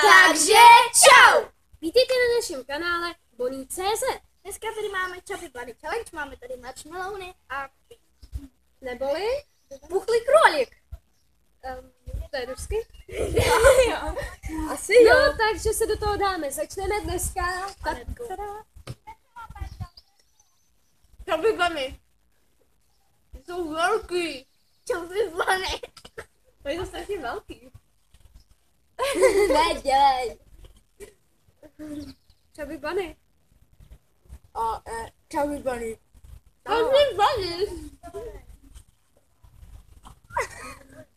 Takže čau! Vítejte na našem kanále Bonnie.cz. Dneska tady máme Chubby Bunny Challenge, máme tady marshmallowny a Neboli puchlý králík. To je rusky? jo. Asi jo. No, takže se do toho dáme. Začneme dneska. Chubby Bunny. Jsou velký. Chubby Bunny. To je to strašně velký. Nedělej. Chubby Bunny. Chubby Bunny. Chubby Bunny.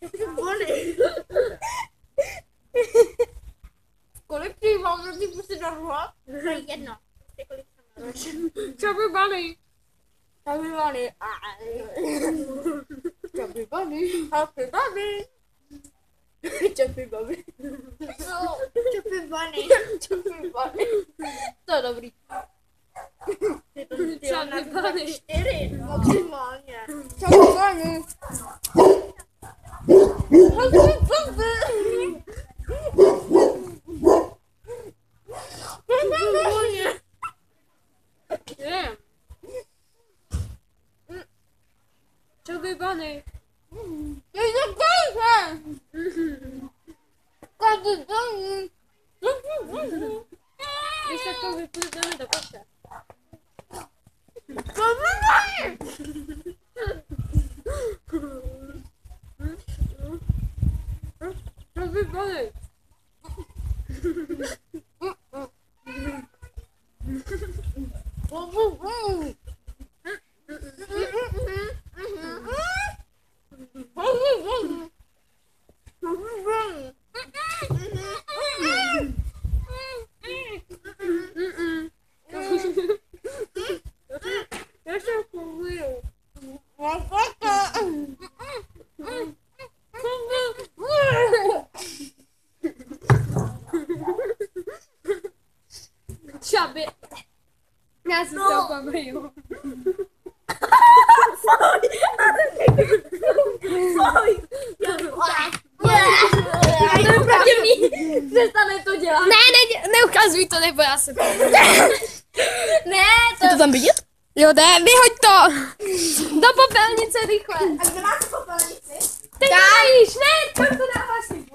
Chubby Bunny. Kolik ty mám ty prostě darovat? Jedno. Chubby Bunny. Chubby Bunny. Chubby Bunny. Chubby Bunny. Chubby Bunny. Chubby Bunny. Chubby Bunny. To je dobrý. Chubby Bunny. 4 maximálně. Chubby Bunny. Chubby Bunny. Yeah. Chubby Bunny. You're the person. Chubby Bunny. Když tak to vypůjdeme do koše. Chubby Bunny. Chubby Bunny. Chubby Bunny. Já se funguju. Chubby. Já si to pamatuju. Přestane to dělat. Ne, neukazuj to, nebo já se Ne, Je to tam vidět? Jo, ne, vyhoď to! Do popelnice rychle! A kde máte popelnici? Teď to jíš, ne, tam to dáváš si.